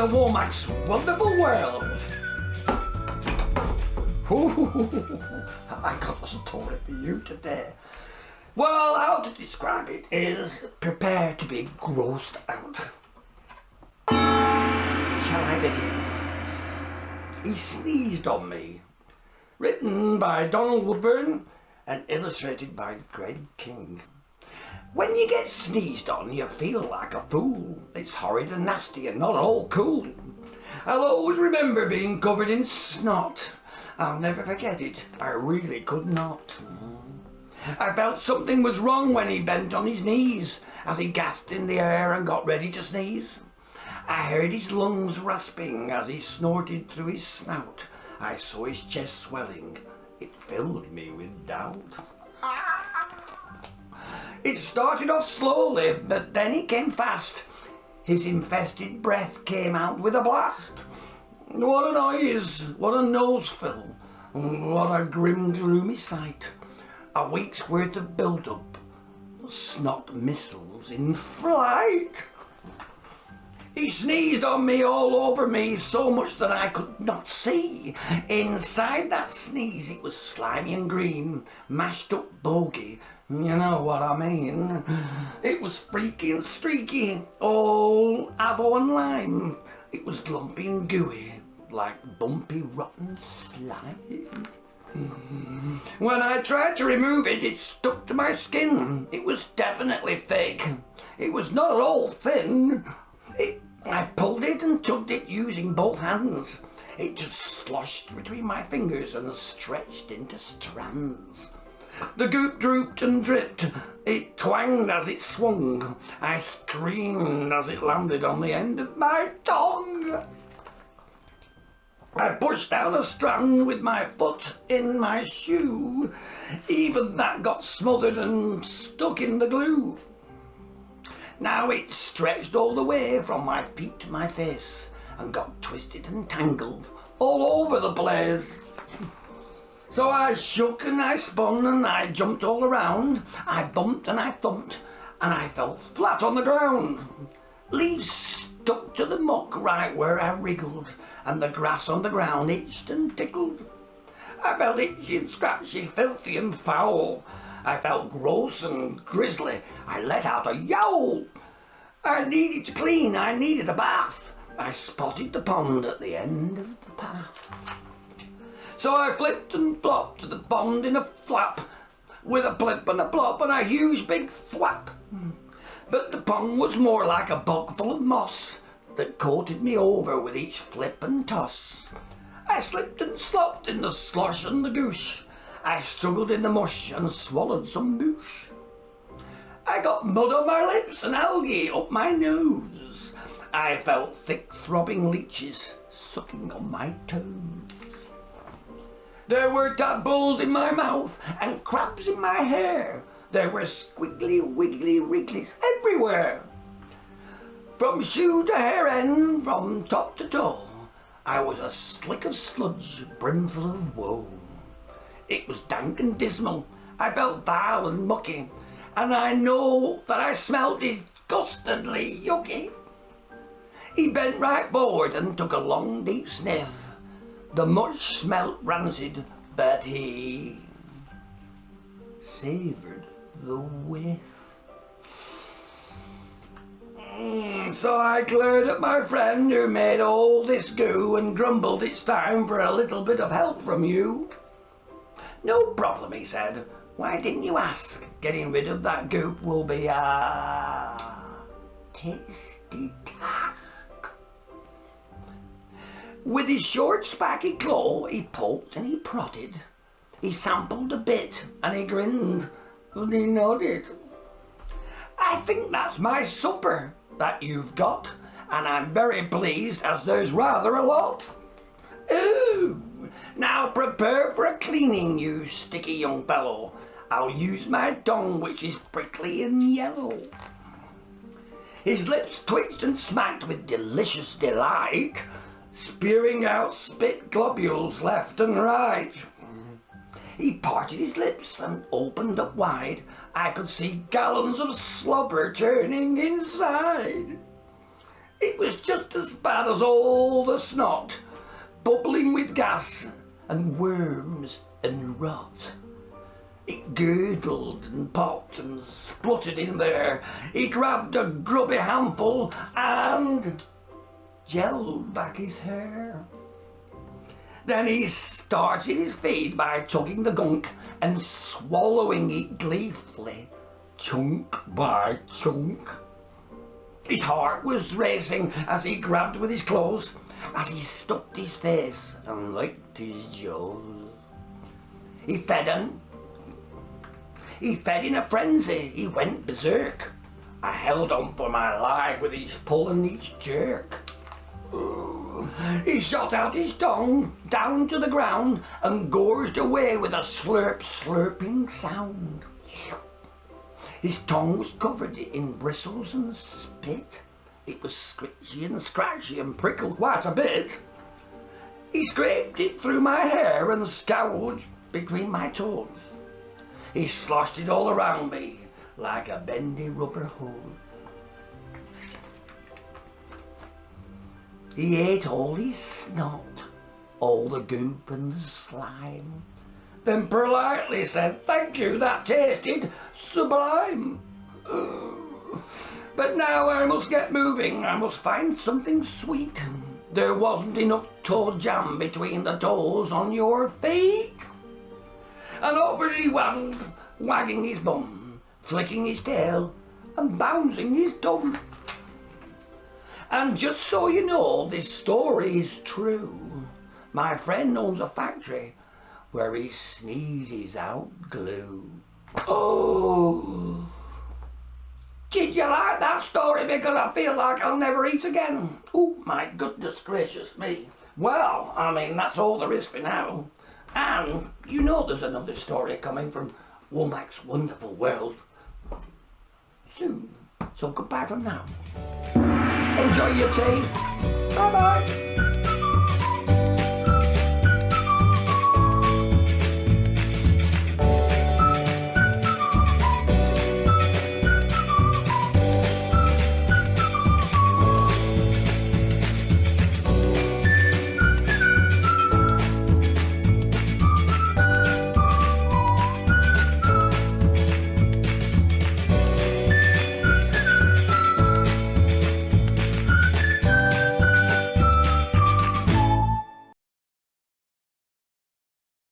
the Womack's wonderful world. I got a story for you today. Well, how to describe it is prepare to be grossed out. Shall I begin? He sneezed on me. Written by Donald Woodburn and illustrated by Greg King. When you get sneezed on, you feel like a fool. It's horrid and nasty and not at all cool. I'll always remember being covered in snot. I'll never forget it. I really could not. I felt something was wrong when he bent on his knees as he gasped in the air and got ready to sneeze. I heard his lungs rasping as he snorted through his snout. I saw his chest swelling. It filled me with doubt. It started off slowly, but then it came fast. His infested breath came out with a blast. What a noise, what a nose fill, what a grim, gloomy sight. A week's worth of build-up, snot missiles in flight. He sneezed on me all over me so much that I could not see. Inside that sneeze it was slimy and green, mashed up bogey, you know what I mean. It was freaky and streaky, all avo and lime. It was lumpy and gooey, like bumpy rotten slime. When I tried to remove it, it stuck to my skin. It was definitely thick. It was not at all thin. I pulled it and tugged it using both hands. It just sloshed between my fingers and stretched into strands. The goop drooped and dripped. It twanged as it swung. I screamed as it landed on the end of my tongue. I pushed down a strand with my foot in my shoe. Even that got smothered and stuck in the glue. Now it stretched all the way from my feet to my face and got twisted and tangled all over the place. So I shook and I spun and I jumped all around. I bumped and I thumped and I fell flat on the ground. Leaves stuck to the muck right where I wriggled, and the grass on the ground itched and tickled. I felt itchy and scratchy, filthy and foul. I felt gross and grisly. I let out a yowl. I needed to clean. I needed a bath. I spotted the pond at the end of the path. So I flipped and flopped to the pond in a flap, with a blip and a plop and a huge big thwap. But the pond was more like a bog full of moss that coated me over with each flip and toss. I slipped and slopped in the slosh and the goosh. I struggled in the mush and swallowed some boosh. I got mud on my lips and algae up my nose. I felt thick throbbing leeches sucking on my toes. There were tadpoles in my mouth and crabs in my hair. There were squiggly wiggly wrigglies everywhere. From shoe to hair end, from top to toe, I was a slick of sludge brimful of woe. It was dank and dismal. I felt vile and mucky, and I know that I smelled disgustingly yucky. He bent right forward and took a long deep sniff. The much smelt rancid, but he savoured the whiff. So I glared at my friend who made all this goo and grumbled it's time for a little bit of help from you. No problem, he said. Why didn't you ask? Getting rid of that goop will be a tasty task. With his short spiky claw, he poked and he prodded. He sampled a bit and he grinned and he nodded. I think that's my supper that you've got, and I'm very pleased as there's rather a lot. Ooh! Now prepare for a cleaning, you sticky young fellow. I'll use my tongue, which is prickly and yellow. His lips twitched and smacked with delicious delight, spewing out spit globules left and right. He parted his lips and opened up wide. I could see gallons of slobber turning inside. It was just as bad as all the snot, bubbling with gas and worms and rot. It gurgled and popped and spluttered in there. He grabbed a grubby handful and gelled back his hair. Then he started his feed by chugging the gunk and swallowing it gleefully, chunk by chunk. His heart was racing as he grabbed with his claws, as he stuffed his face and licked his jaws. He fed in a frenzy, he went berserk. I held on for my life with each pull and each jerk. He shot out his tongue down to the ground and gorged away with a slurping sound. His tongue was covered in bristles and spit. It was scritchy and scratchy and prickled quite a bit. He scraped it through my hair and scowled between my toes. He sloshed it all around me like a bendy rubber hose. He ate all his snot, all the goop and the slime, then politely said, "Thank you, that tasted sublime. But now I must get moving, I must find something sweet. There wasn't enough toe jam between the toes on your feet." And over he waddled, wagging his bum, flicking his tail and bouncing his tongue. And just so you know, this story is true. My friend owns a factory where he sneezes out glue. Oh! Did you like that story? Because I feel like I'll never eat again. Oh, my goodness gracious me. Well, I mean, that's all there is for now. And you know there's another story coming from Womack's Wonderful World soon. So goodbye from now. Enjoy your tea. Bye-bye.